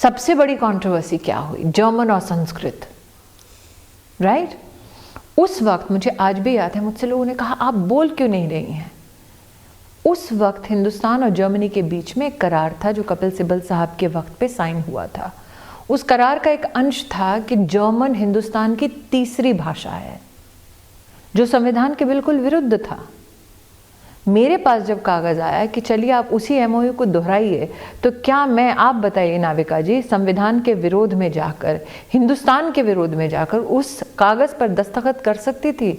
सबसे बड़ी कंट्रोवर्सी क्या हुई? जर्मन और संस्कृत, राइट? उस वक्त मुझे आज भी याद है, मुझसे लोगों ने कहा आप बोल क्यों नहीं रही हैं? उस वक्त हिंदुस्तान और जर्मनी के बीच में एक करार था जो कपिल सिब्बल साहब के वक्त पे साइन हुआ था। उस करार का एक अंश था कि जर्मन हिंदुस्तान की तीसरी भाषा है, जो संविधान के बिल्कुल विरुद्ध था। मेरे पास जब कागज़ आया कि चलिए आप उसी एमओयू को दोहराइए, तो क्या मैं, आप बताइए नाविका जी, संविधान के विरोध में जाकर, हिंदुस्तान के विरोध में जाकर उस कागज़ पर दस्तखत कर सकती थी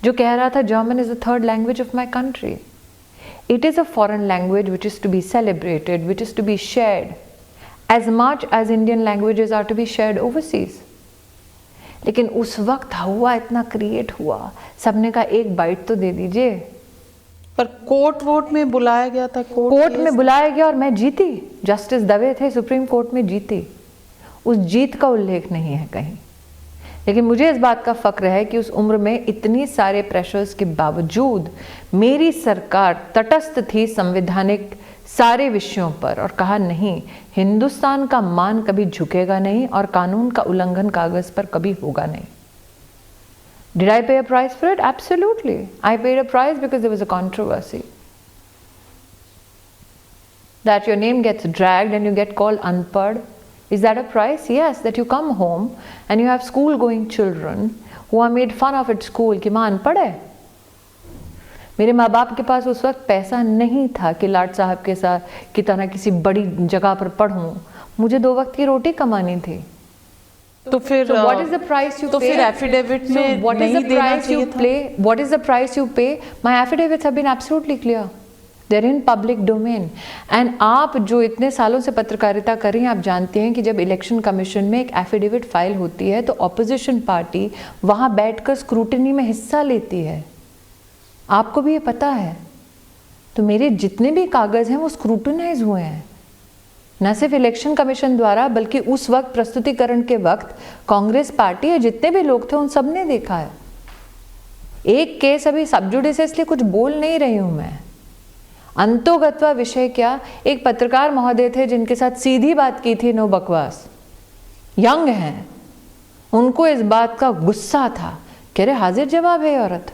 जो कह रहा था German is the third language of my country, it is a foreign language which is to be celebrated, which is to be shared as much as Indian languages are to be shared overseas। लेकिन उस वक्त हुआ इतना create हुआ, सबने कहा एक bite तो दे दीजिए। पर कोर्ट वोट में बुलाया गया था, कोर्ट में बुलाया गया और मैं जीती। जस्टिस दवे थे, सुप्रीम कोर्ट में जीती। उस जीत का उल्लेख नहीं है कहीं। लेकिन मुझे इस बात का फक्र है कि उस उम्र में इतनी सारे प्रेशर्स के बावजूद मेरी सरकार तटस्थ थी संवैधानिक सारे विषयों पर, और कहा नहीं, हिंदुस्तान का मान कभी झुकेगा नहीं और कानून का उल्लंघन कागज पर कभी होगा नहीं। Did I pay a price for it? Absolutely. I paid a price because there was a controversy. That your name gets dragged and you get called unpad. Is that a price? Yes, that you come home and you have school-going children who are made fun of at school कि माँ अनपढ़ है। मेरे माँ बाप के पास उस वक्त पैसा नहीं था कि लाट साहब के साथ की तरह किसी बड़ी जगह पर पढ़ूं। मुझे 2 वक्त की रोटी कमानी थी। तो फिर what is the price you pay? तो फिर एफिडेविट में what is नहीं the देना price you चाहिए था? pay? What is the price you pay? My affidavits have been absolutely clear. They're in public domain. And आप जो इतने सालों से पत्रकारिता कर रही हैं, आप जानते हैं कि जब इलेक्शन कमीशन में एक एफिडेविट फाइल होती है तो ऑपोजिशन पार्टी वहाँ बैठकर स्क्रूटनी में हिस्सा लेती है। आपको भी ये पता है। तो मेरे जितने भी कागज़ हैं वो स्क्रूटनाइज हुए हैं, न सिर्फ इलेक्शन कमीशन द्वारा, बल्कि उस वक्त प्रस्तुतिकरण के वक्त कांग्रेस पार्टी है, जितने भी लोग थे उन सब ने देखा है। एक केस अभी सब जुडिस है, इसलिए कुछ बोल नहीं रही हूं मैं। अंतोगत्वा विषय क्या, एक पत्रकार महोदय थे जिनके साथ सीधी बात की थी, नो बकवास, यंग हैं, उनको इस बात का गुस्सा था, कह रहे हाजिर जवाब है औरत।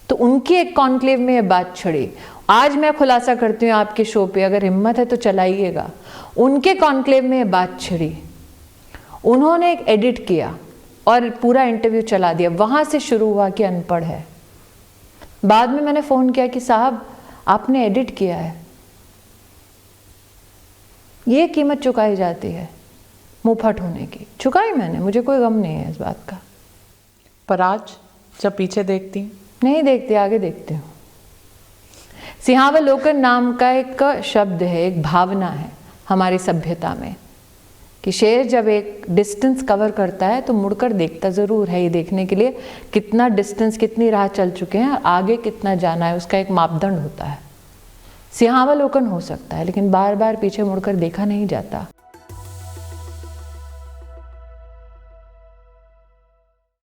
तो उनकी एक कॉन्क्लेव में ये बात छिड़ी। आज मैं खुलासा करती हूँ आपके शो पे, अगर हिम्मत है तो चलाइएगा। उनके कॉन्क्लेव में ये बात छिड़ी, उन्होंने एक एडिट किया और पूरा इंटरव्यू चला दिया। वहाँ से शुरू हुआ कि अनपढ़ है। बाद में मैंने फ़ोन किया कि साहब आपने एडिट किया है, ये कीमत चुकाई जाती है मुंहफट होने की। चुकाई मैंने, मुझे कोई गम नहीं है इस बात का। पर आज जब पीछे देखती नहीं देखती, आगे देखती हूँ। सिंहावलोकन नाम का एक शब्द है, एक भावना है हमारी सभ्यता में कि शेर जब एक डिस्टेंस कवर करता है तो मुड़कर देखता ज़रूर है, ये देखने के लिए कितना डिस्टेंस, कितनी राह चल चुके हैं और आगे कितना जाना है, उसका एक मापदंड होता है। सिंहावलोकन हो सकता है, लेकिन बार बार पीछे मुड़कर देखा नहीं जाता।